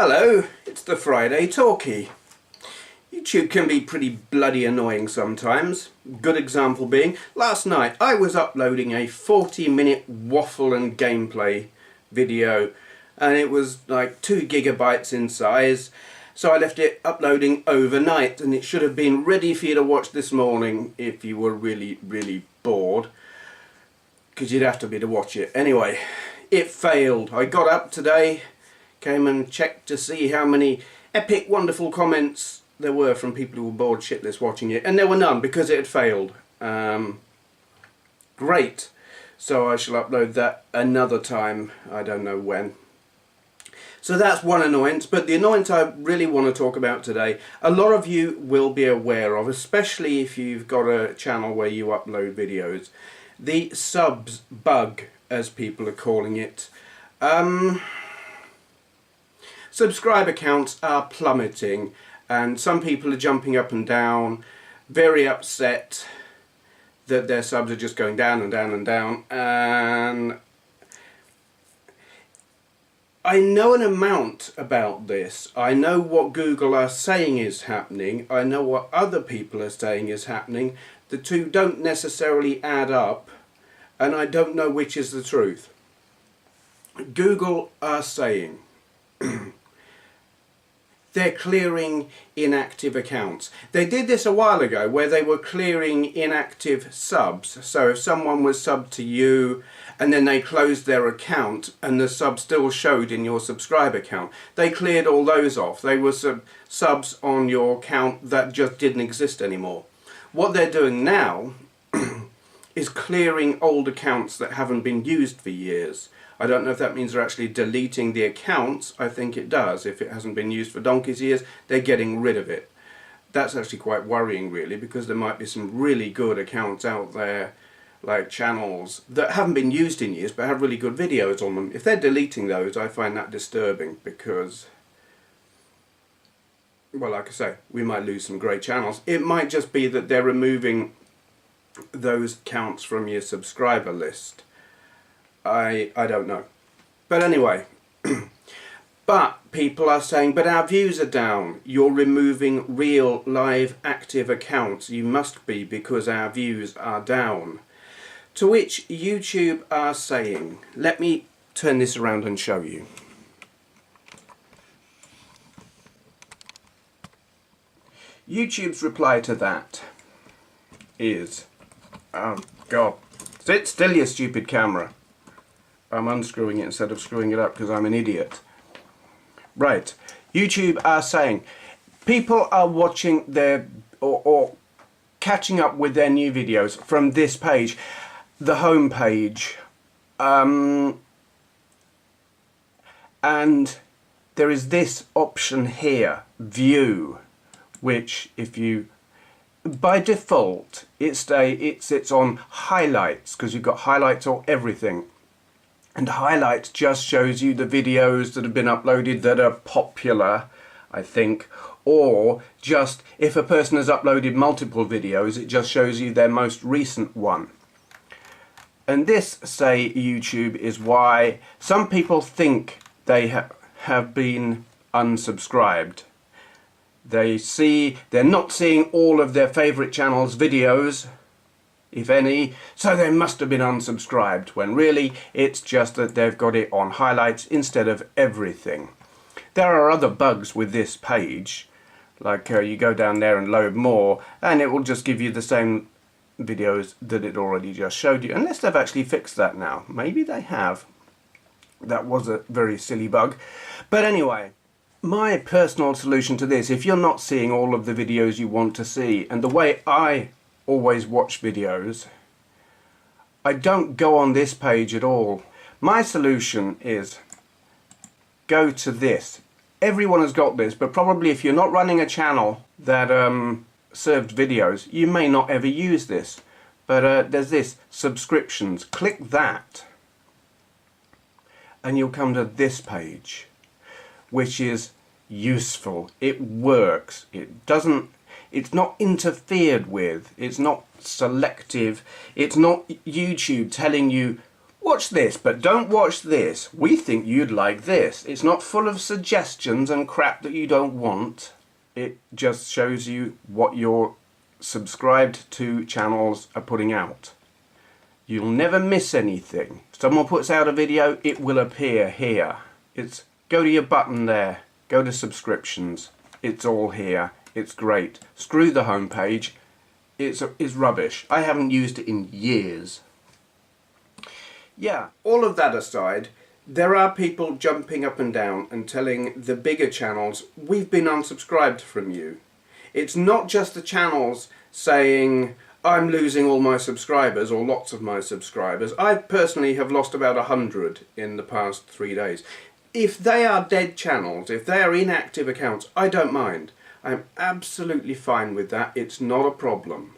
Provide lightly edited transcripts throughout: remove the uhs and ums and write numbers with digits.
Hello, it's the Friday Talkie. YouTube can be pretty bloody annoying sometimes. Good example being, last night I was uploading a 40-minute waffle and gameplay video and it was like 2 gigabytes in size, so I left it uploading overnight and it should have been ready for you to watch this morning if you were really bored, because you'd have to be to watch it. Anyway, it failed. I got up today, came and checked to see how many epic wonderful comments there were from people who were bored shitless watching it, and there were none because it had failed. Great, so I shall upload that another time, I don't know when. So that's one annoyance, but the annoyance I really want to talk about today, a lot of you will be aware of, especially if you've got a channel where you upload videos, the subs bug, as people are calling it. Subscriber counts are plummeting and some people are jumping up and down, very upset that their subs are just going down and down and down, and I know an amount about this. I know what Google are saying is happening, I know what other people are saying is happening. The two don't necessarily add up and I don't know which is the truth. Google are saying they're clearing inactive accounts. They did this a while ago where they were clearing inactive subs. So if someone was subbed to you and then they closed their account and the sub still showed in your subscriber count, they cleared all those off. They were subs on your account that just didn't exist anymore. What they're doing now is clearing old accounts that haven't been used for years. I don't know if that means they're actually deleting the accounts. I think it does. If it hasn't been used for donkey's years, they're getting rid of it. That's actually quite worrying really, because there might be some really good accounts out there, like channels that haven't been used in years but have really good videos on them. If they're deleting those, I find that disturbing because, well, like I say, we might lose some great channels. It might just be that they're removing those accounts from your subscriber list. I don't know. But anyway, but people are saying, but our views are down. You're removing real, live, active accounts. You must be, because our views are down. To which YouTube are saying, let me turn this around and show you. YouTube's reply to that is, oh God, sit still, you stupid camera. I'm unscrewing it instead of screwing it up because I'm an idiot. Right, YouTube are saying people are watching their or catching up with their new videos from this page, the home page, and there is this option here, view, which if you, by default it sits on highlights because you've got highlights or everything. And highlights just shows you the videos that have been uploaded that are popular, I think, or just if a person has uploaded multiple videos, it just shows you their most recent one. And this, say YouTube, is why some people think they have been unsubscribed. They're not seeing all of their favourite channels' videos, if any, so they must have been unsubscribed, when really it's just that they've got it on highlights instead of everything. There are other bugs with this page, like you go down there and load more and it will just give you the same videos that it already just showed you, unless they've actually fixed that now. Maybe they have. That was a very silly bug. But anyway, my personal solution to this, if you're not seeing all of the videos you want to see, and the way I always watch videos, I don't go on this page at all. My solution is go to this. Everyone has got this, but probably if you're not running a channel that served videos, you may not ever use this. But there's this, subscriptions. Click that and you'll come to this page, which is useful. It works. It's not interfered with, it's not selective, it's not YouTube telling you, watch this, but don't watch this. We think you'd like this. It's not full of suggestions and crap that you don't want. It just shows you what your subscribed to channels are putting out. You'll never miss anything. If someone puts out a video, it will appear here. Go to your button there. Go to subscriptions. It's all here. It's great. Screw the homepage. It's rubbish. I haven't used it in years. Yeah, all of that aside, there are people jumping up and down and telling the bigger channels, we've been unsubscribed from you. It's not just the channels saying, I'm losing all my subscribers or lots of my subscribers. I personally have lost about 100 in the past 3 days. If they are dead channels, if they are inactive accounts, I don't mind. I'm absolutely fine with that. It's not a problem.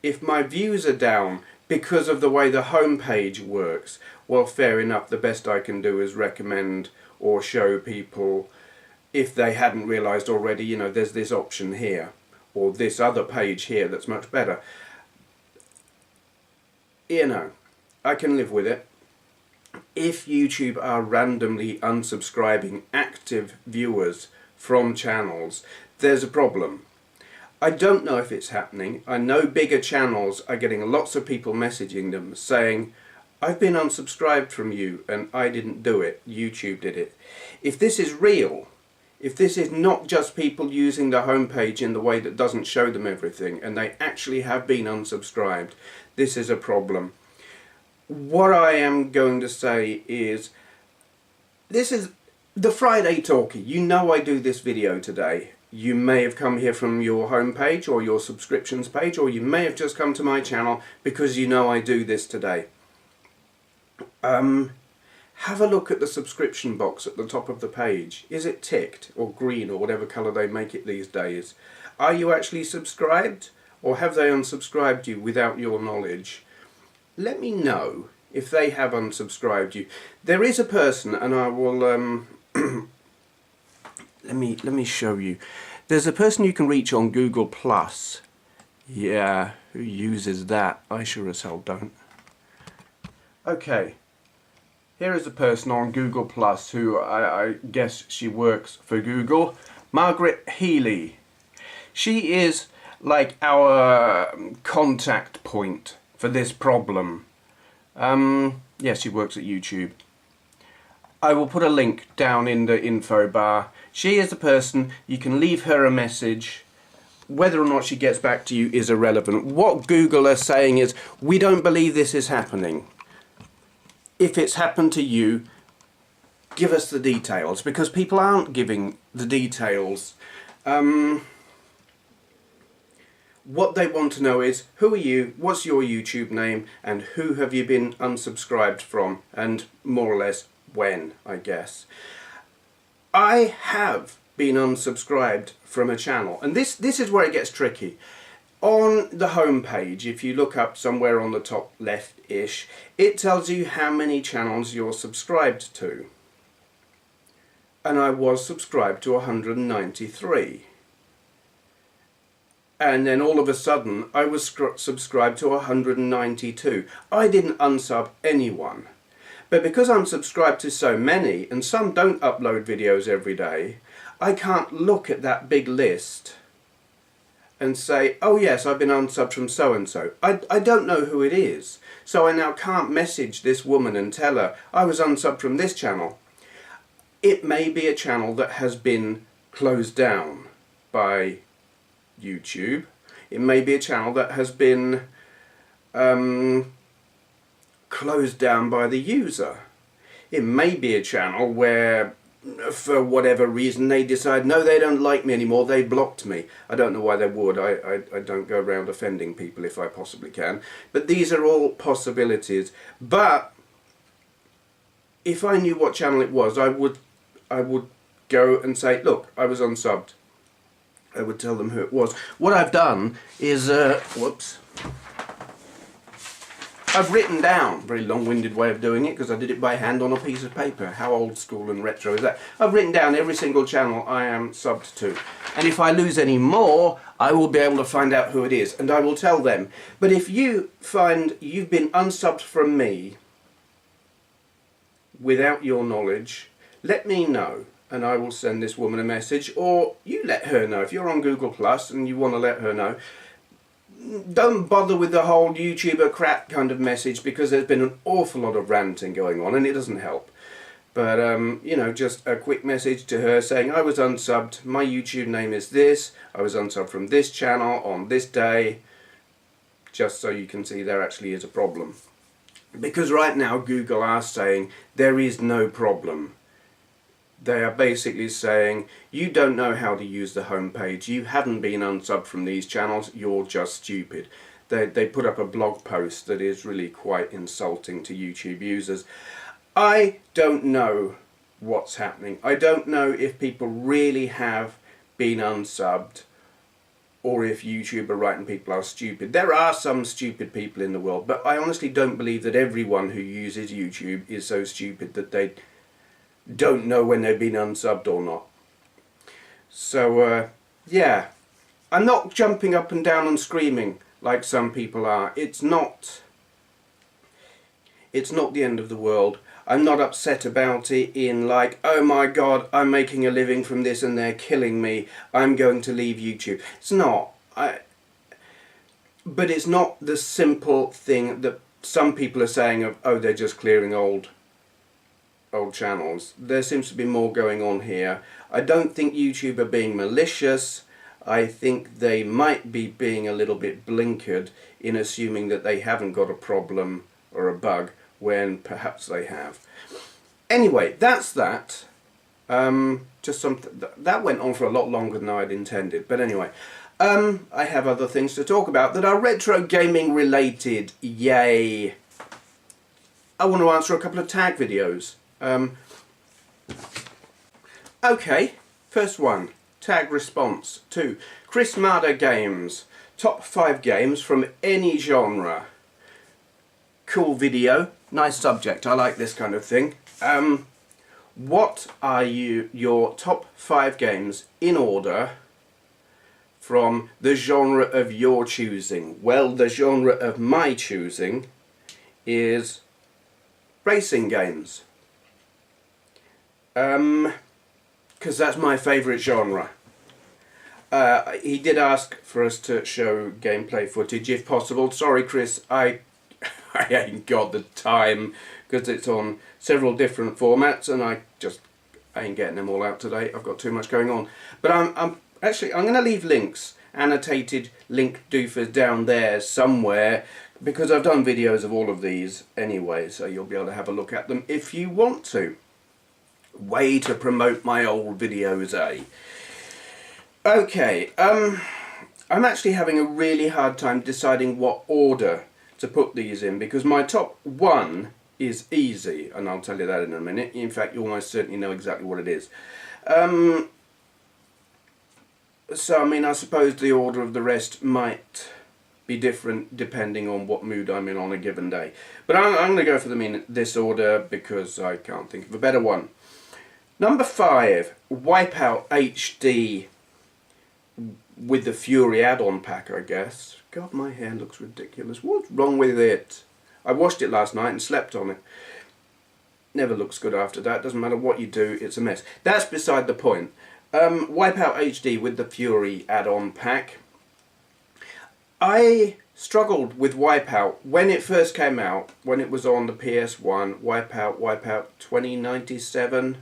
If my views are down because of the way the homepage works, well, fair enough. The best I can do is recommend or show people, if they hadn't realised already, you know, there's this option here or this other page here that's much better. You know, I can live with it. If YouTube are randomly unsubscribing active viewers from channels, there's a problem. I don't know if it's happening. I know bigger channels are getting lots of people messaging them saying, I've been unsubscribed from you and I didn't do it, YouTube did it. If this is real, if this is not just people using the homepage in the way that doesn't show them everything and they actually have been unsubscribed, this is a problem. What I am going to say is, this is the Friday Talkie. You know I do this video today. You may have come here from your homepage or your subscriptions page, or you may have just come to my channel because you know I do this today. Have a look at the subscription box at the top of the page. Is it ticked or green or whatever colour they make it these days? Are you actually subscribed, or have they unsubscribed you without your knowledge? Let me know if they have unsubscribed you. There is a person, and I will let me show you. There's a person you can reach on Google+. Yeah, who uses that? I sure as hell don't. Okay, here is a person on Google+, who I guess she works for Google. Margaret Healy. She is like our contact point for this problem. Yes, she works at YouTube. I will put a link down in the info bar. She is the person, you can leave her a message. Whether or not she gets back to you is irrelevant. What Google are saying is, we don't believe this is happening. If it's happened to you, give us the details, because people aren't giving the details. What they want to know is, who are you, what's your YouTube name, and who have you been unsubscribed from, and more or less when, I guess. I have been unsubscribed from a channel, and this is where it gets tricky. On the home page, if you look up somewhere on the top left-ish, it tells you how many channels you're subscribed to. And I was subscribed to 193. And then all of a sudden, I was subscribed to 192. I didn't unsub anyone. But because I'm subscribed to so many, and some don't upload videos every day, I can't look at that big list and say, oh yes, I've been unsubbed from so-and-so. I don't know who it is. So I now can't message this woman and tell her, I was unsubbed from this channel. It may be a channel that has been closed down by YouTube. It may be a channel that has been closed down by the user. It may be a channel where, for whatever reason, they decide, no, they don't like me anymore, they blocked me. I don't know why they would. I don't go around offending people if I possibly can. But these are all possibilities. But if I knew what channel it was, I would go and say, look, I was unsubbed. I would tell them who it was. What I've done is, whoops, I've written down, very long-winded way of doing it because I did it by hand on a piece of paper. How old school and retro is that? I've written down every single channel I am subbed to. And if I lose any more, I will be able to find out who it is and I will tell them. But if you find you've been unsubbed from me without your knowledge, let me know and I will send this woman a message, or you let her know. If you're on Google Plus and you want to let her know, don't bother with the whole YouTuber crap kind of message, because there's been an awful lot of ranting going on and it doesn't help. But, you know, just a quick message to her saying, I was unsubbed, my YouTube name is this, I was unsubbed from this channel on this day, just so you can see there actually is a problem. Because right now Google are saying there is no problem. They are basically saying, you don't know how to use the home page, you haven't been unsubbed from these channels, you're just stupid. They put up a blog post that is really quite insulting to YouTube users. I don't know what's happening. I don't know if people really have been unsubbed, or if YouTube are right and people are stupid. There are some stupid people in the world, but I honestly don't believe that everyone who uses YouTube is so stupid that they don't know when they've been unsubbed or not. So, yeah. I'm not jumping up and down and screaming like some people are. It's not the end of the world. I'm not upset about it in like, oh my god, I'm making a living from this and they're killing me, I'm going to leave YouTube. It's not. But it's not the simple thing that some people are saying of, oh, they're just clearing old channels. There seems to be more going on here. I don't think YouTube are being malicious. I think they might be being a little bit blinkered in assuming that they haven't got a problem or a bug when perhaps they have. Anyway, that's that. Just something that went on for a lot longer than I'd intended. But anyway, I have other things to talk about that are retro gaming related. Yay! I want to answer a couple of tag videos. Okay, first one, tag response to chrismadagames, top 5 games from any genre. Cool video, nice subject, I like this kind of thing. What are your top 5 games in order from the genre of your choosing? Well, the genre of my choosing is racing games. Because that's my favourite genre. He did ask for us to show gameplay footage if possible. Sorry Chris, I ain't got the time, because it's on several different formats and I ain't getting them all out today. I've got too much going on. But I'm going to leave links, annotated link doofers down there somewhere, because I've done videos of all of these anyway, so you'll be able to have a look at them if you want to. Way to promote my old videos, eh? Okay, I'm actually having a really hard time deciding what order to put these in, because my top 1 is easy, and I'll tell you that in a minute. In fact, you almost certainly know exactly what it is. So, I mean, I suppose the order of the rest might be different depending on what mood I'm in on a given day. But I'm going to go for them in this order because I can't think of a better one. Number 5, Wipeout HD with the Fury add-on pack, I guess. God, my hair looks ridiculous. What's wrong with it? I washed it last night and slept on it. Never looks good after that. Doesn't matter what you do, it's a mess. That's beside the point. Wipeout HD with the Fury add-on pack. I struggled with Wipeout when it first came out, when it was on the PS1. Wipeout 2097.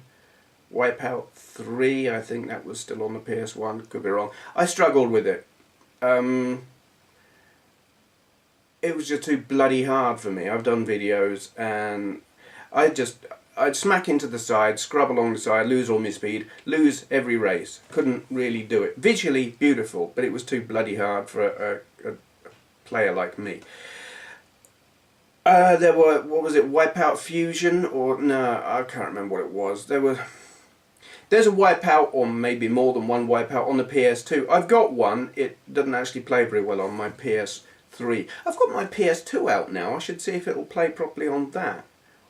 Wipeout 3, I think that was still on the PS1, could be wrong. I struggled with it. It was just too bloody hard for me. I've done videos and I'd smack into the side, scrub along the side, lose all my speed, lose every race. Couldn't really do it. Visually beautiful, but it was too bloody hard for a player like me. There were, what was it, Wipeout Fusion? Or, no, I can't remember what it was. There's a Wipeout, or maybe more than one Wipeout, on the PS2. I've got one. It doesn't actually play very well on my PS3. I've got my PS2 out now. I should see if it'll play properly on that,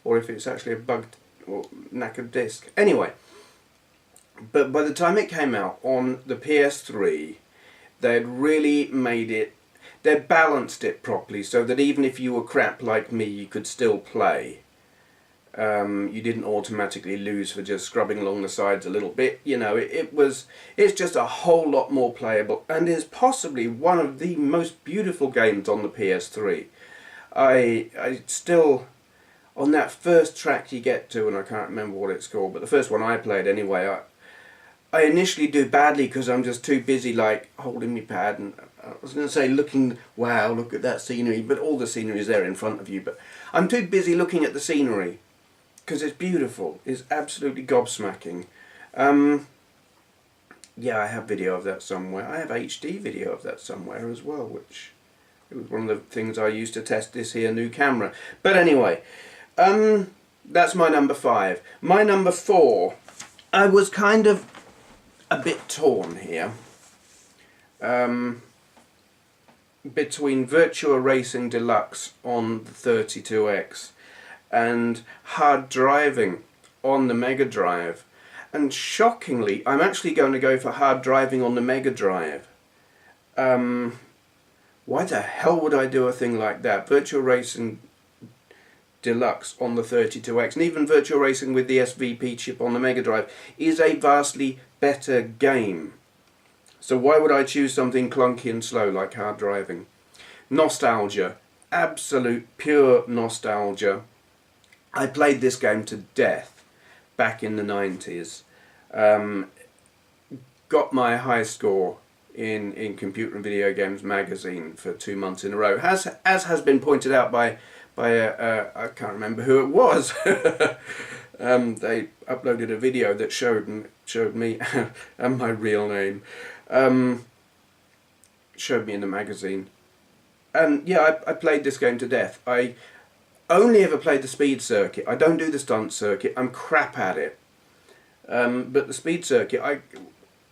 or if it's actually a bugged or knackered disc. Anyway, but by the time it came out on the PS3, they'd really made it, they'd balanced it properly so that even if you were crap like me, you could still play. You didn't automatically lose for just scrubbing along the sides a little bit. You know, it's just a whole lot more playable, and is possibly one of the most beautiful games on the PS3. I still, on that first track you get to, and I can't remember what it's called, but the first one I played anyway, I initially do badly because I'm just too busy like holding my pad and I was going to say looking, wow, look at that scenery, but all the scenery is there in front of you, but I'm too busy looking at the scenery because it's beautiful. It's absolutely gobsmacking. Yeah, I have video of that somewhere. I have HD video of that somewhere as well, which it was one of the things I used to test this here new camera. But anyway, that's my number 5. My number 4, I was kind of a bit torn here between Virtua Racing Deluxe on the 32X and Hard Driving on the Mega Drive, and shockingly I'm actually going to go for Hard Driving on the Mega Drive. Why the hell would I do a thing like that? Virtua Racing Deluxe on the 32X, and even Virtua Racing with the SVP chip on the Mega Drive, is a vastly better game. So why would I choose something clunky and slow like Hard Driving? Nostalgia. Absolute pure nostalgia. I played this game to death back in the 90s. Got my high score in Computer and Video Games magazine for 2 months in a row. As has been pointed out by I can't remember who it was. They uploaded a video that showed me and my real name. Showed me in the magazine. And yeah, I played this game to death. I only ever played the speed circuit. I don't do the stunt circuit. I'm crap at it. But the speed circuit,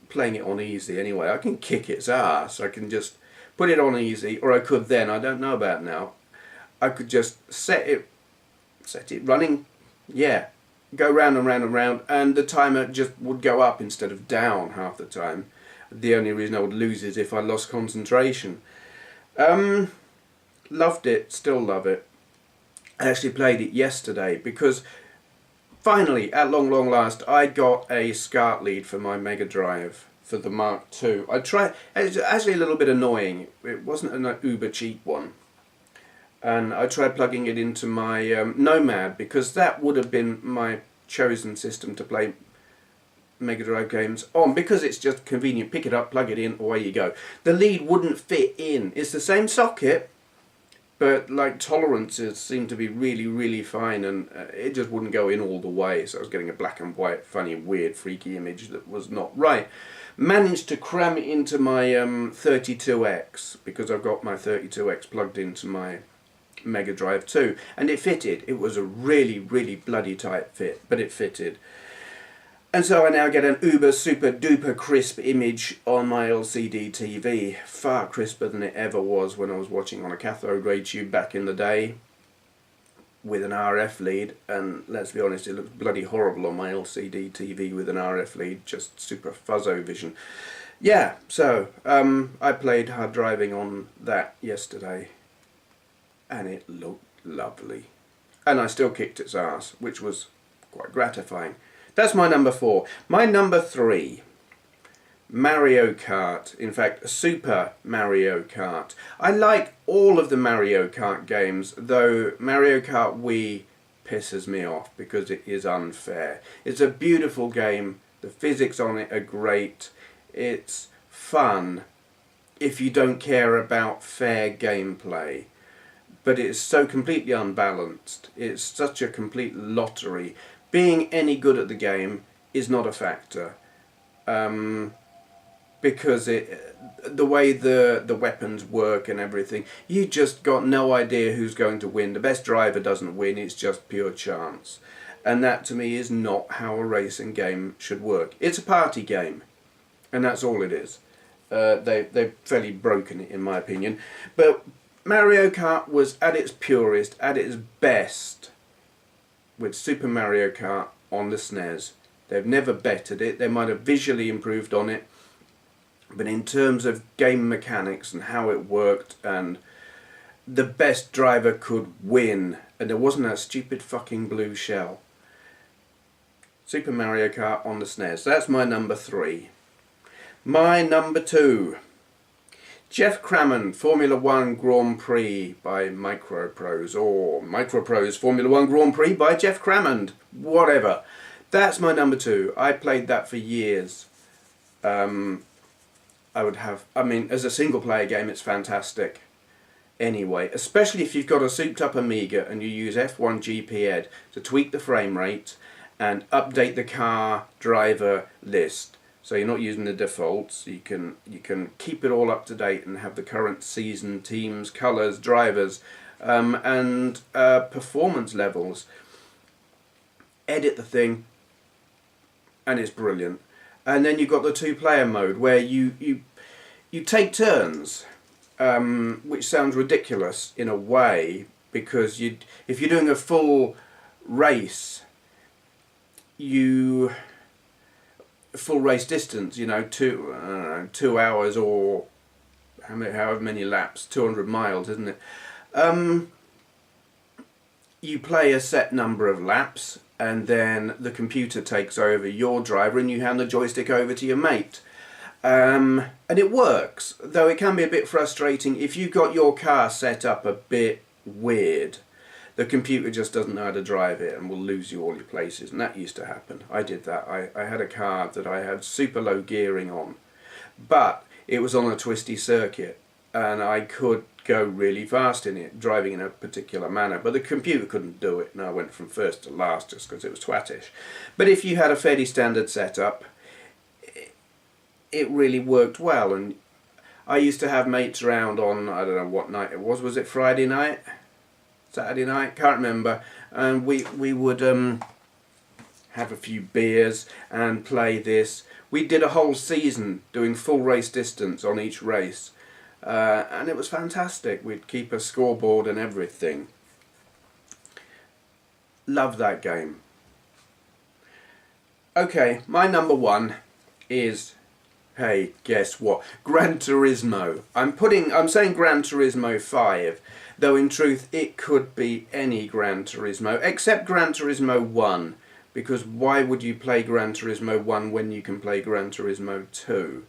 playing it on easy anyway, I can kick its ass. I can just put it on easy, or I could then, I don't know about now, I could just set it running, yeah, go round and round and round, and the timer just would go up instead of down half the time. The only reason I would lose is if I lost concentration. Loved it, still love it. I actually played it yesterday because finally, at long last, I got a SCART lead for my Mega Drive for the Mark II. I tried, it's actually a little bit annoying. It wasn't an uber cheap one. And I tried plugging it into my Nomad because that would have been my chosen system to play Mega Drive games on, because it's just convenient. Pick it up, plug it in, away you go. The lead wouldn't fit in. It's the same socket, but like tolerances seem to be really fine, and it just wouldn't go in all the way, so I was getting a black and white, funny, weird, freaky image that was not right. Managed to cram it into my 32X, because I've got my 32X plugged into my Mega Drive 2, and it fitted. It was a really bloody tight fit, but it fitted. And so I now get an uber super duper crisp image on my LCD TV, far crisper than it ever was when I was watching on a cathode ray tube back in the day with an RF lead. And let's be honest, it looks bloody horrible on my LCD TV with an RF lead, just super fuzzo vision. Yeah, so I played Hard Driving on that yesterday, and it looked lovely. And I still kicked its ass, which was quite gratifying. That's my number 4. My number 3, Mario Kart. In fact, Super Mario Kart. I like all of the Mario Kart games, though Mario Kart Wii pisses me off because it is unfair. It's a beautiful game. The physics on it are great. It's fun if you don't care about fair gameplay. But it's so completely unbalanced. It's such a complete lottery. Being any good at the game is not a factor, because the way the weapons work and everything, you just got no idea who's going to win. The best driver doesn't win, it's just pure chance. And that to me is not how a racing game should work. It's a party game, and that's all it is. They've fairly broken it in my opinion. But Mario Kart was at its purest, at its best, with Super Mario Kart on the SNES. They've never bettered it. They might have visually improved on it, but in terms of game mechanics and how it worked and the best driver could win, and there wasn't that stupid fucking blue shell. Super Mario Kart on the SNES. That's my number 3. My number 2. Jeff Crammond, Formula 1 Grand Prix by Microprose, or Microprose Formula 1 Grand Prix by Jeff Crammond, whatever. That's my number 2. I played that for years. I mean, as a single player game, it's fantastic. Anyway, especially if you've got a souped up Amiga and you use F1 GP Ed to tweak the frame rate and update the car driver list. So you're not using the defaults. You can keep it all up to date and have the current season, teams, colours, drivers, and performance levels. Edit the thing, and it's brilliant. And then you've got the 2-player mode where you take turns, which sounds ridiculous in a way, because if you're doing a full race, full race distance, you know, 2 hours or however many laps, 200 miles, isn't it? You play a set number of laps, and then the computer takes over your driver and you hand the joystick over to your mate. And it works, though it can be a bit frustrating if you got your car set up a bit weird. The computer just doesn't know how to drive it and will lose you all your places, and that used to happen. I did that. I had a car that I had super low gearing on, but it was on a twisty circuit and I could go really fast in it, driving in a particular manner, but the computer couldn't do it, and I went from first to last just because it was twattish. But if you had a fairly standard setup, it really worked well. And I used to have mates around on, I don't know what night it was it Friday night? Saturday night, can't remember, and we would have a few beers and play this. We did a whole season doing full race distance on each race, and it was fantastic. We'd keep a scoreboard and everything. Love that game. Okay, my number 1 is, hey, guess what? Gran Turismo. I'm saying Gran Turismo 5. Though in truth it could be any Gran Turismo, except Gran Turismo 1, because why would you play Gran Turismo 1 when you can play Gran Turismo 2?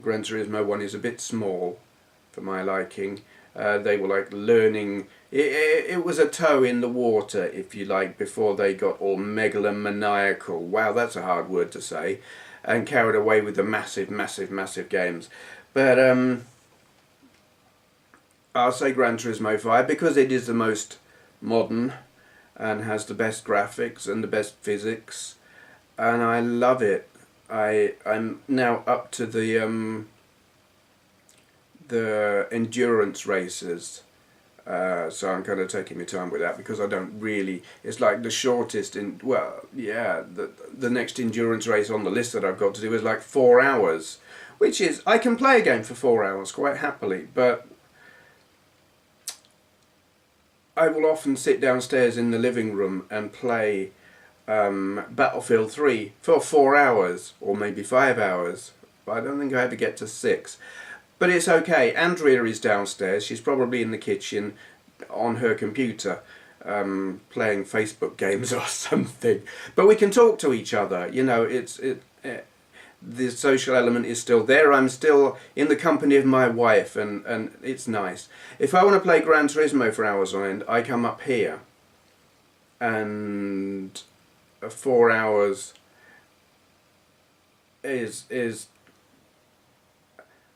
Gran Turismo 1 is a bit small for my liking. They were like learning, it was a toe in the water, if you like, before they got all megalomaniacal, wow, that's a hard word to say, and carried away with the massive games. But I'll say Gran Turismo 5 because it is the most modern and has the best graphics and the best physics, and I love it. I'm now up to the endurance races, so I'm kind of taking my time with that because I don't really, it's like the shortest in, well, yeah, the next endurance race on the list that I've got to do is like 4 hours, which is, I can play a game for 4 hours quite happily, but I will often sit downstairs in the living room and play Battlefield 3 for 4 hours, or maybe 5 hours, but I don't think I ever get to 6. But it's okay. Andrea is downstairs. She's probably in the kitchen on her computer playing Facebook games or something. But we can talk to each other. You know, the social element is still there. I'm still in the company of my wife, and it's nice. If I want to play Gran Turismo for hours on end, I come up here, and 4 hours is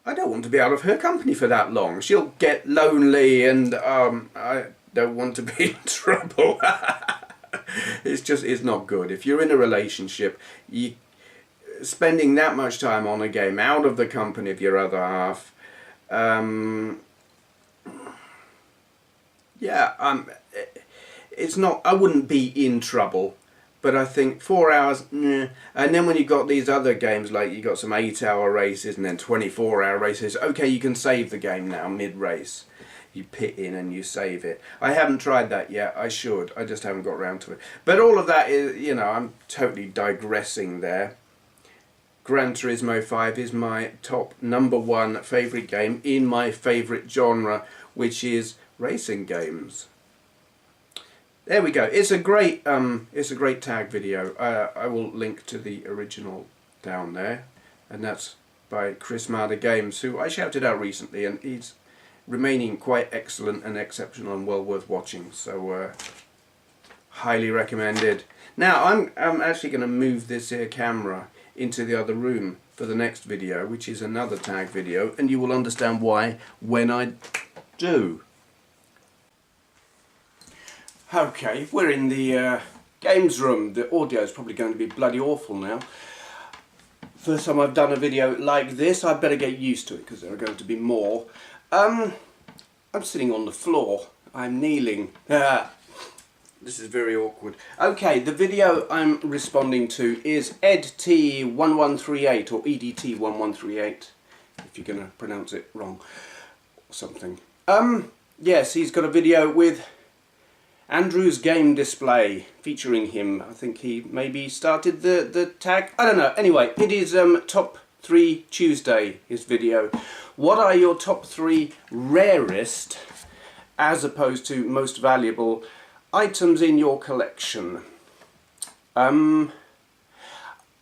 I don't want to be out of her company for that long. She'll get lonely, and I don't want to be in trouble. It's not good. If you're in a relationship, spending that much time on a game out of the company of your other half, it's not, I wouldn't be in trouble, but I think 4 hours, and then when you've got these other games, like you got some 8-hour races and then 24-hour races, okay, you can save the game now mid-race. You pit in and you save it. I haven't tried that yet. I should. I just haven't got around to it. But all of that is, you know, I'm totally digressing there. Gran Turismo 5 is my top #1 favourite game in my favourite genre, which is racing games. There we go. It's a great tag video. I will link to the original down there, and that's by chrismadagames, who I shouted out recently, and he's remaining quite excellent and exceptional and well worth watching. So highly recommended. Now I'm actually going to move this here camera into the other room for the next video, which is another tag video, and you will understand why when I do. Okay, we're in the games room. The audio is probably going to be bloody awful now. First time I've done a video like this. I'd better get used to it because there are going to be more. I'm sitting on the floor. I'm kneeling. This is very awkward. Okay, the video I'm responding to is EDT1138 or EDT1138, if you're going to pronounce it wrong or something. Yes, he's got a video with AndrewGamesDisplay featuring him. I think he maybe started the tag. I don't know. Anyway, it is Top 3 Tuesday, his video. What are your top 3 rarest, as opposed to most valuable, items in your collection?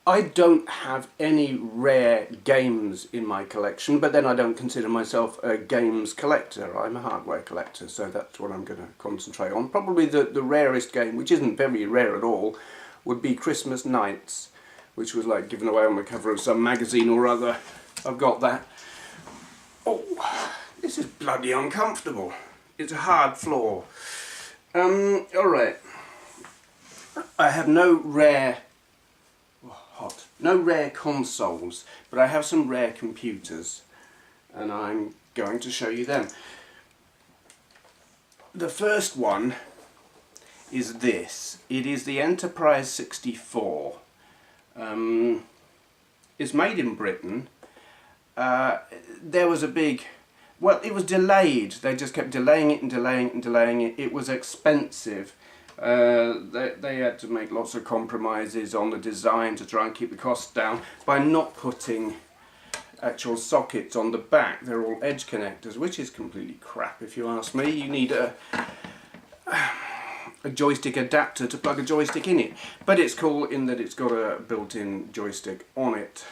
I don't have any rare games in my collection, but then I don't consider myself a games collector. I'm a hardware collector, so that's what I'm going to concentrate on. Probably the rarest game, which isn't very rare at all, would be Christmas Nights, which was like given away on the cover of some magazine or other. I've got that. Oh, this is bloody uncomfortable. It's a hard floor. Alright. I have no rare consoles, but I have some rare computers, and I'm going to show you them. The first one is this. It is the Enterprise 64. It's made in Britain. There was a big... Well, it was delayed. They just kept delaying it and delaying it and delaying it. It was expensive. They had to make lots of compromises on the design to try and keep the costs down by not putting actual sockets on the back. They're all edge connectors, which is completely crap if you ask me. You need a joystick adapter to plug a joystick in it. But it's cool in that it's got a built-in joystick on it.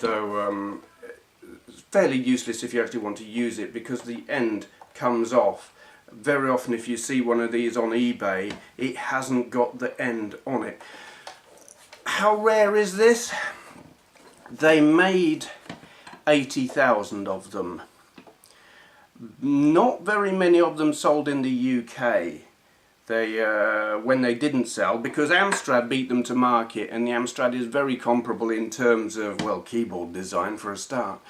Though it's fairly useless if you actually want to use it, because the end comes off. Very often if you see one of these on eBay, it hasn't got the end on it. How rare is this? They made 80,000 of them. Not very many of them sold in the UK. When they didn't sell, because Amstrad beat them to market, and the Amstrad is very comparable in terms of, well, keyboard design for a start.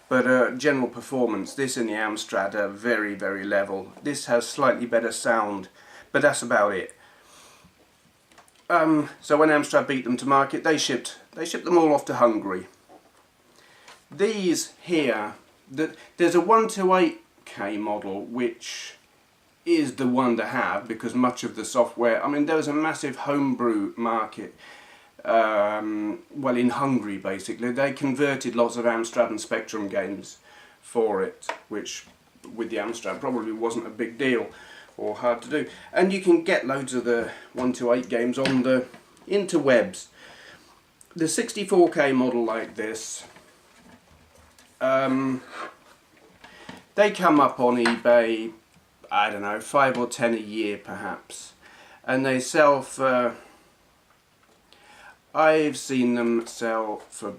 But general performance, this and the Amstrad are very, very level. This has slightly better sound, but that's about it. So when Amstrad beat them to market, they shipped them all off to Hungary. These here, there's a 128K model, which is the one to have, because much of the software, I mean, there was a massive homebrew market. Well, in Hungary basically. They converted lots of Amstrad and Spectrum games for it, which with the Amstrad probably wasn't a big deal or hard to do. And you can get loads of the 128 games on the interwebs. The 64K model like this, they come up on eBay, I don't know, 5 or 10 a year perhaps, and they sell for, I've seen them sell for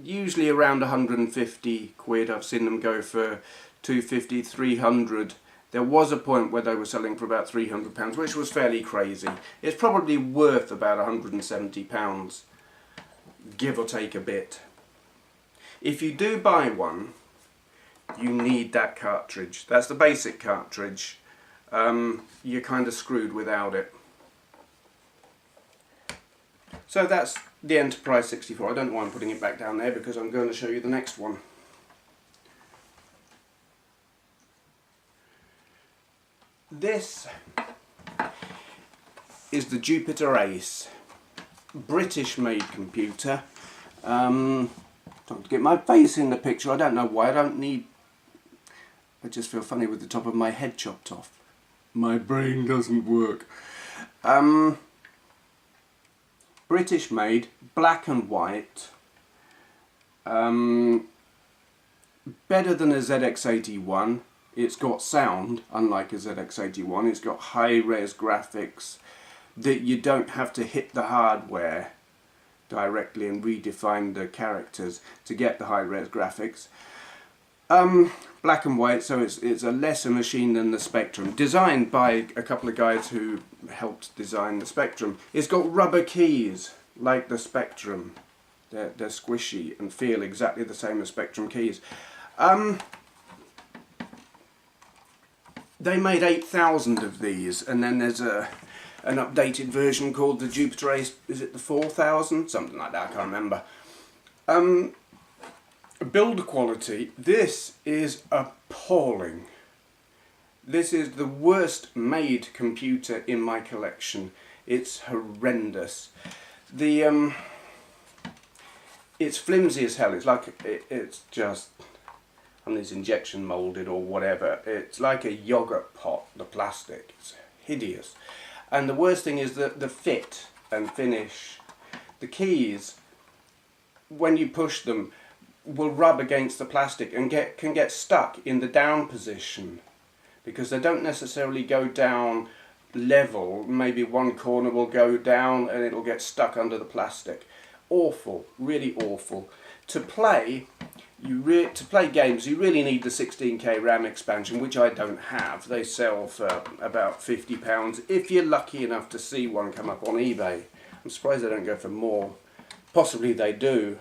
usually around 150 quid. I've seen them go for 250, 300. There was a point where they were selling for about £300, which was fairly crazy. It's probably worth about £170, give or take a bit. If you do buy one, you need that cartridge. That's the basic cartridge. You're kind of screwed without it. So that's the Enterprise 64. I don't know why I'm putting it back down there, because I'm going to show you the next one. This is the Jupiter Ace. British made computer. Trying to get my face in the picture. I don't know why. I don't need I just feel funny with the top of my head chopped off. My brain doesn't work. British made, black and white. Better than a ZX81. It's got sound, unlike a ZX81. It's got high-res graphics that you don't have to hit the hardware directly and redefine the characters to get the high-res graphics. Black and white, so it's a lesser machine than the Spectrum. Designed by a couple of guys who helped design the Spectrum. It's got rubber keys, like the Spectrum. They're squishy and feel exactly the same as Spectrum keys. They made 8,000 of these, and then there's an updated version called the Jupiter Ace. Is it the 4,000? Something like that, I can't remember. Build quality, this is appalling. This is the worst made computer in my collection. It's horrendous. It's flimsy as hell. It's like it's just, it's injection molded or whatever. It's like a yogurt pot, the plastic. It's hideous. And the worst thing is that the fit and finish. The keys, when you push them, will rub against the plastic and can get stuck in the down position, because they don't necessarily go down level. Maybe one corner will go down and it'll get stuck under the plastic. Awful, really awful. To play games, you really need the 16K RAM expansion, which I don't have. They sell for about £50 if you're lucky enough to see one come up on eBay. I'm surprised they don't go for more. Possibly they do.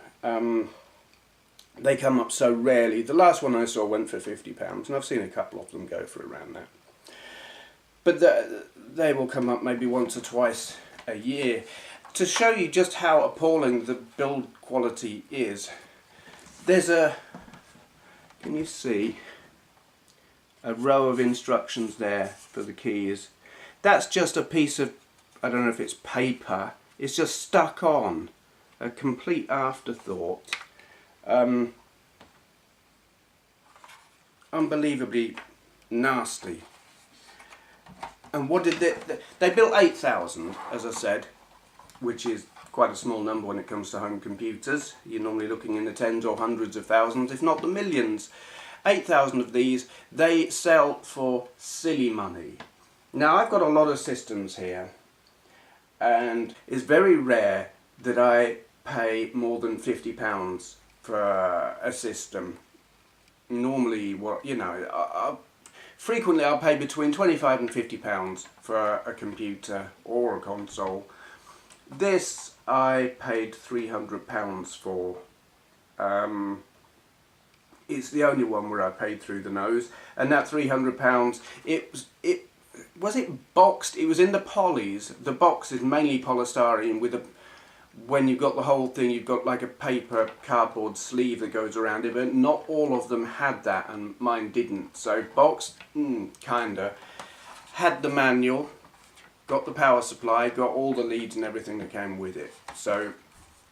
They come up so rarely. The last one I saw went for £50, and I've seen a couple of them go for around that. But they will come up maybe once or twice a year. To show you just how appalling the build quality is, there's can you see, a row of instructions there for the keys. That's just a piece of, I don't know if it's paper, it's just stuck on. A complete afterthought. Unbelievably nasty. And what did they built 8,000, as I said, which is quite a small number when it comes to home computers. You're normally looking in the tens or hundreds of thousands, if not the millions. 8,000 of these, they sell for silly money. Now, I've got a lot of systems here, and it's very rare that I pay more than £50 for a system. Normally, frequently I'll pay between £25 and £50 for a computer or a console. This I paid £300 for. It's the only one where I paid through the nose, and that £300, was it boxed? It was in the polys. The box is mainly polystyrene with when you've got the whole thing, you've got like a paper cardboard sleeve that goes around it, but not all of them had that, and mine didn't. So boxed, kinda. Had the manual, got the power supply, got all the leads and everything that came with it. So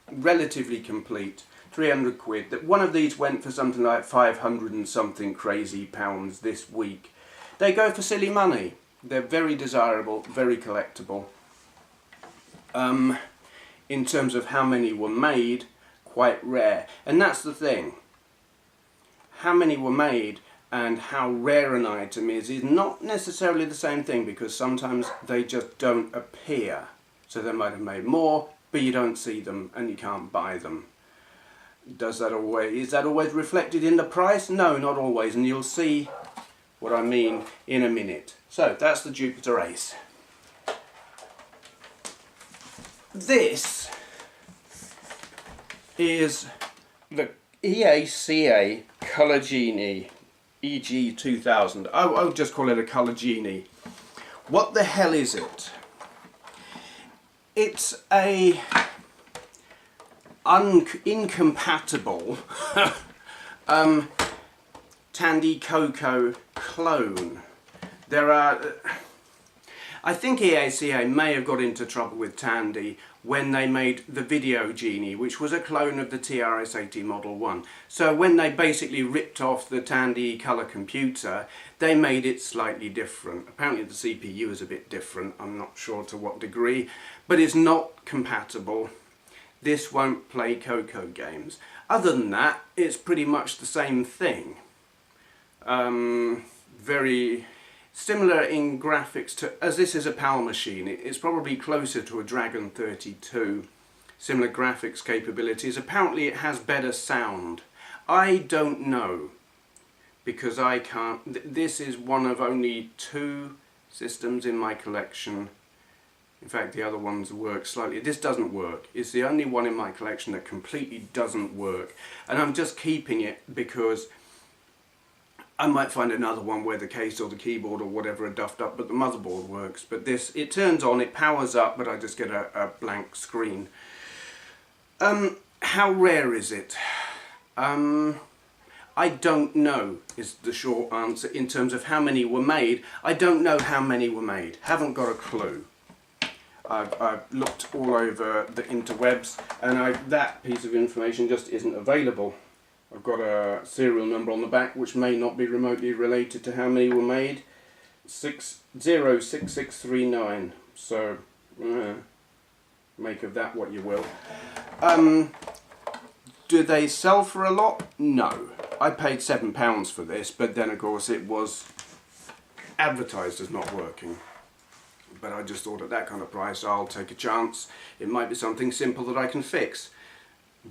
relatively complete. 300 quid. One of these went for something like 500 and something crazy pounds this week. They go for silly money. They're very desirable, very collectible. In terms of how many were made, quite rare. And that's the thing. How many were made and how rare an item is not necessarily the same thing, because sometimes they just don't appear. So they might have made more, but you don't see them and you can't buy them. Is that always reflected in the price? No, not always, and you'll see what I mean in a minute. So that's the Jupiter Ace. This is the EACA Color Genie EG2000. I'll just call it a Color Genie. What the hell is it? It's a incompatible Tandy Coco clone. There are, I think EACA may have got into trouble with Tandy when they made the Video Genie, which was a clone of the TRS-80 Model 1. So when they basically ripped off the Tandy colour computer, they made it slightly different. Apparently the CPU is a bit different, I'm not sure to what degree, but it's not compatible. This won't play Coco games. Other than that, it's pretty much the same thing. Very similar in graphics to, as this is a PAL machine, it's probably closer to a Dragon 32. Similar graphics capabilities. Apparently it has better sound. I don't know, because I can't, this is one of only 2 systems in my collection. In fact, the other ones work slightly. This doesn't work. It's the only one in my collection that completely doesn't work. And I'm just keeping it because I might find another one where the case or the keyboard or whatever are duffed up, but the motherboard works. But this, it turns on, it powers up, but I just get a blank screen. How rare is it? I don't know is the short answer in terms of how many were made. I don't know how many were made. Haven't got a clue. I've looked all over the interwebs and that piece of information just isn't available. I've got a serial number on the back which may not be remotely related to how many were made. 606639. So make of that what you will. Do they sell for a lot? No. I paid £7 for this, but then of course it was advertised as not working. But I just thought at that kind of price I'll take a chance. It might be something simple that I can fix.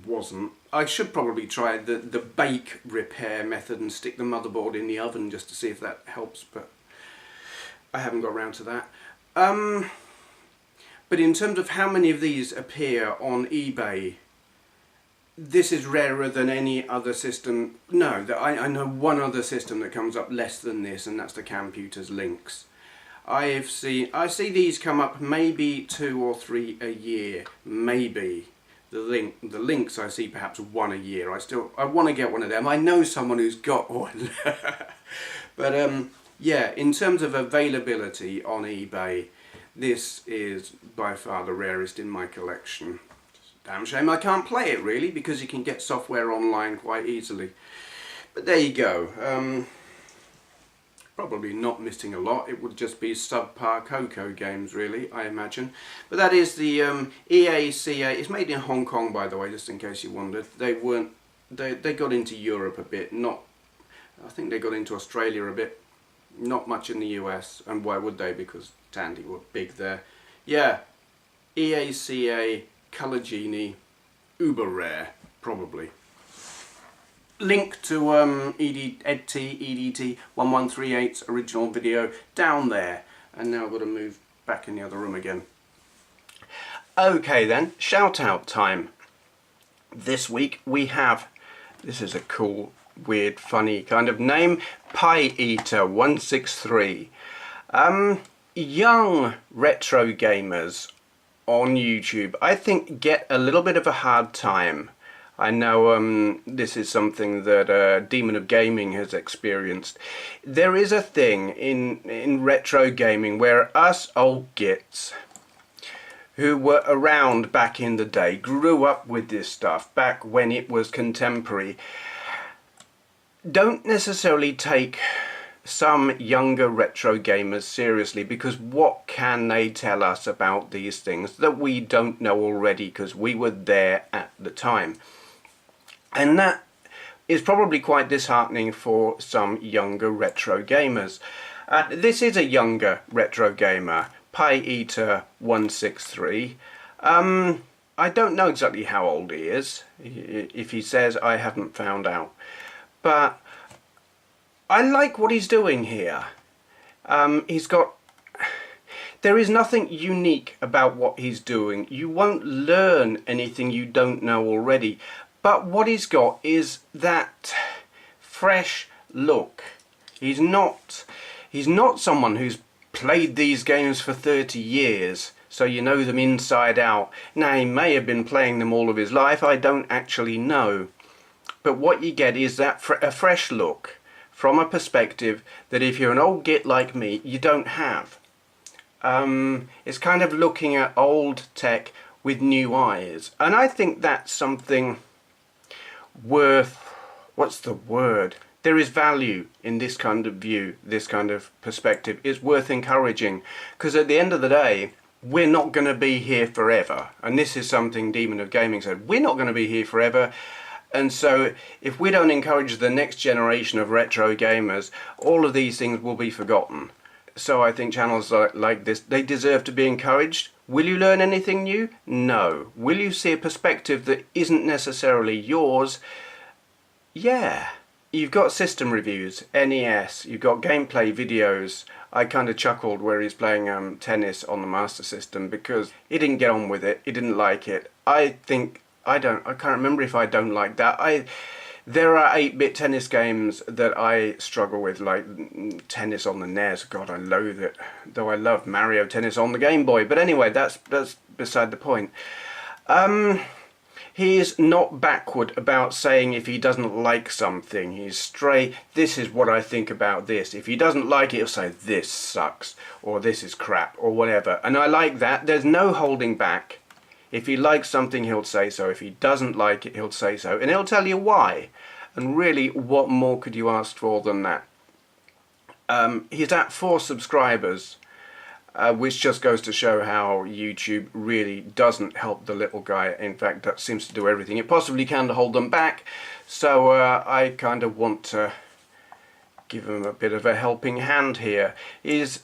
Wasn't. I should probably try the bake repair method and stick the motherboard in the oven just to see if that helps, but I haven't got around to that. But in terms of how many of these appear on eBay, this is rarer than any other system. No, I know one other system that comes up less than this, and that's the Computers Lynx. I see these come up maybe 2 or 3 a year, maybe. The Lynx I see perhaps 1 a year. I want to get one of them. I know someone who's got one. But yeah, in terms of availability on eBay, this is by far the rarest in my collection. Damn shame I can't play it really, because you can get software online quite easily. But there you go. Probably not missing a lot. It would just be subpar Coco games really, I imagine. But that is the EACA. It's made in Hong Kong, by the way, just in case you wondered. They got into Europe a bit. I think they got into Australia a bit. Not much in the US. And why would they? Because Tandy were big there. Yeah, EACA Color Genie, uber rare, probably. Link to EDT 1138's original video down there. And now I've got to move back in the other room again. Okay then, shout out time. This week we have, this is a cool, weird, funny kind of name, Pie Eater 163. Young retro gamers on YouTube, I think, get a little bit of a hard time. I know this is something that Demon of Gaming has experienced. There is a thing in retro gaming where us old gits who were around back in the day, grew up with this stuff back when it was contemporary, don't necessarily take some younger retro gamers seriously, because what can they tell us about these things that we don't know already, because we were there at the time. And that is probably quite disheartening for some younger retro gamers. This is a younger retro gamer, Pie Eater 163. I don't know exactly how old he is. If he says, I haven't found out. But I like what he's doing here. There is nothing unique about what he's doing. You won't learn anything you don't know already. But what he's got is that fresh look. He's not someone who's played these games for 30 years, so you know them inside out. Now, he may have been playing them all of his life, I don't actually know. But what you get is that a fresh look from a perspective that if you're an old git like me, you don't have. It's kind of looking at old tech with new eyes, and I think that's something worth, what's the word? There is value in this kind of view, this kind of perspective. It's worth encouraging, because at the end of the day, we're not going to be here forever. And this is something Demon of Gaming said. We're not going to be here forever. And so if we don't encourage the next generation of retro gamers, all of these things will be forgotten. So I think channels like this, they deserve to be encouraged. Will you learn anything new? No. Will you see a perspective that isn't necessarily yours? Yeah. You've got system reviews, NES, you've got gameplay videos. I kind of chuckled where he's playing tennis on the Master System because he didn't get on with it, he didn't like it. I can't remember if I don't like that. There are 8-bit tennis games that I struggle with, like tennis on the NES. God, I loathe it. Though I love Mario Tennis on the Game Boy. But anyway, that's beside the point. He's not backward about saying if he doesn't like something. He's straight, this is what I think about this. If he doesn't like it, he'll say, this sucks, or this is crap, or whatever. And I like that. There's no holding back. If he likes something, he'll say so. If he doesn't like it, he'll say so. And he'll tell you why. And really, what more could you ask for than that? He's at 4 subscribers. Which just goes to show how YouTube really doesn't help the little guy. In fact, that seems to do everything it possibly can to hold them back. So I kind of want to give him a bit of a helping hand here. His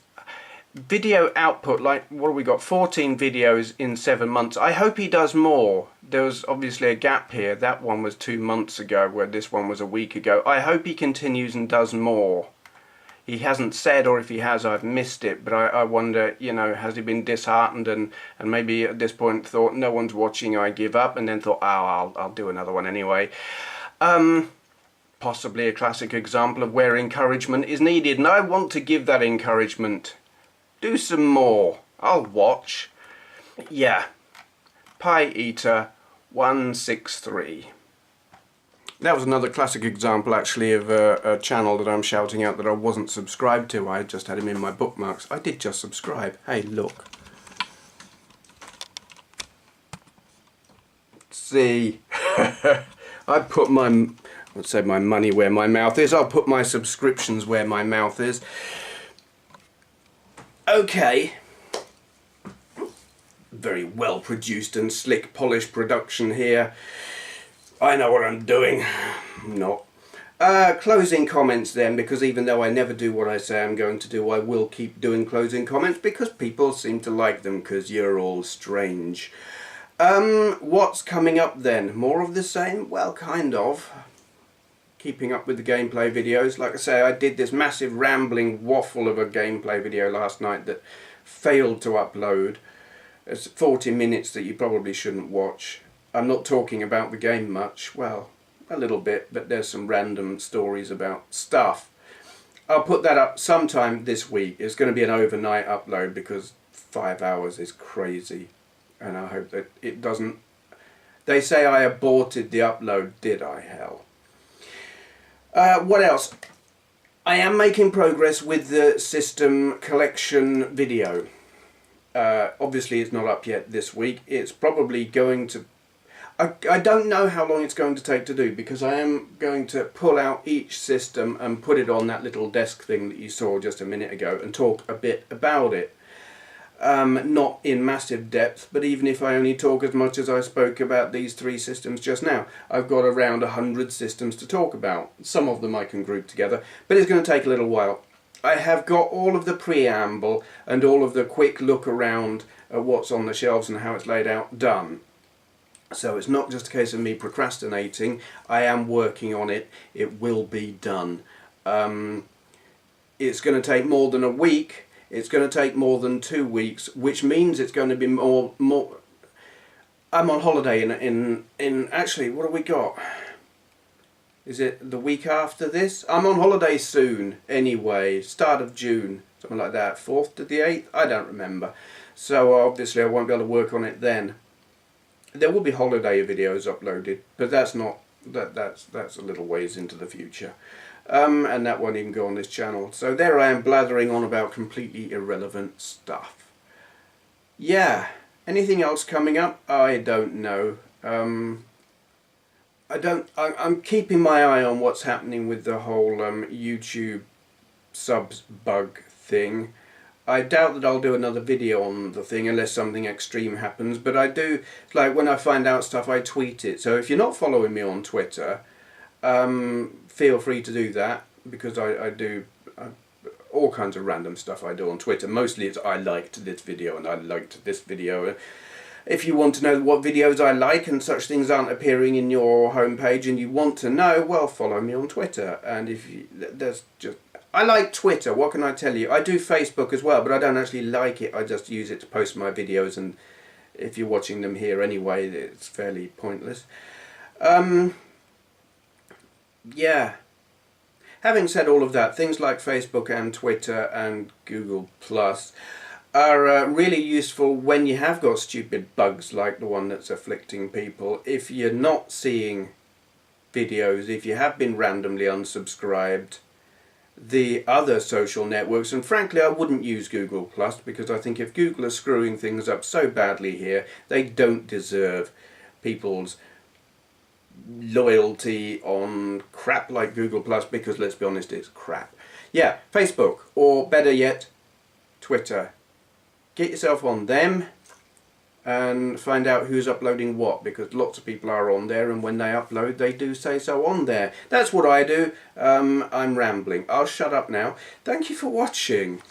video output, like, what have we got? 14 videos in 7 months. I hope he does more. There was obviously a gap here. That one was 2 months ago, where this one was a week ago. I hope he continues and does more. He hasn't said, or if he has, I've missed it, but I wonder, you know, has he been disheartened and maybe at this point thought, no one's watching, I give up, and then thought, oh, I'll do another one anyway. Possibly a classic example of where encouragement is needed, and I want to give that encouragement. Do some more. I'll watch. Yeah. Pie Eater 163. That was another classic example, actually, of a channel that I'm shouting out that I wasn't subscribed to. I just had him in my bookmarks. I did just subscribe. Hey, look. See. I put my, let's say, my money where my mouth is. I'll put my subscriptions where my mouth is. Okay. Very well produced and slick polished production here. I know what I'm doing. Not. Closing comments then, because even though I never do what I say I'm going to do, I will keep doing closing comments because people seem to like them because you're all strange. What's coming up then? More of the same? Well, kind of. Keeping up with the gameplay videos. Like I say, I did this massive rambling waffle of a gameplay video last night that failed to upload. It's 40 minutes that you probably shouldn't watch. I'm not talking about the game much, well, a little bit, but there's some random stories about stuff. I'll put that up sometime this week. It's going to be an overnight upload because 5 hours is crazy, and I hope that it doesn't... They say I aborted the upload, did I? Hell. What else? I am making progress with the system collection video. Obviously it's not up yet this week. It's probably going to... I don't know how long it's going to take to do, because I am going to pull out each system and put it on that little desk thing that you saw just a minute ago and talk a bit about it. Not in massive depth, but even if I only talk as much as I spoke about these 3 systems just now, I've got around 100 systems to talk about. Some of them I can group together, but it's going to take a little while. I have got all of the preamble and all of the quick look around at what's on the shelves and how it's laid out done. So it's not just a case of me procrastinating. I am working on it. It will be done. It's going to take more than a week. It's going to take more than 2 weeks, which means it's going to be more. I'm on holiday in actually, what have we got? Is it the week after this? I'm on holiday soon anyway, start of June, something like that, 4th to the 8th, I don't remember. So obviously I won't be able to work on it then. There will be holiday videos uploaded, but that's not that's a little ways into the future. And that won't even go on this channel. So there I am blathering on about completely irrelevant stuff. Yeah, anything else coming up? I don't know. I'm keeping my eye on what's happening with the whole YouTube subs bug thing. I doubt that I'll do another video on the thing unless something extreme happens, but I do, like when I find out stuff I tweet it. So if you're not following me on Twitter, feel free to do that, because I do all kinds of random stuff I do on Twitter. Mostly it's I liked this video and I liked this video. If you want to know what videos I like and such things aren't appearing in your homepage and you want to know, well, follow me on Twitter. And if you, there's just, I like Twitter, what can I tell you? I do Facebook as well, but I don't actually like it. I just use it to post my videos, and if you're watching them here anyway, it's fairly pointless. Yeah. Having said all of that, things like Facebook and Twitter and Google Plus are really useful when you have got stupid bugs like the one that's afflicting people. If you're not seeing videos, if you have been randomly unsubscribed, the other social networks, and frankly I wouldn't use Google Plus, because I think if Google are screwing things up so badly here, they don't deserve people's loyalty on crap like Google Plus, because let's be honest, it's crap. Yeah, Facebook, or better yet, Twitter. Get yourself on them and find out who's uploading what, because lots of people are on there, and when they upload they do say so on there. That's what I do. I'm rambling. I'll shut up now. Thank you for watching.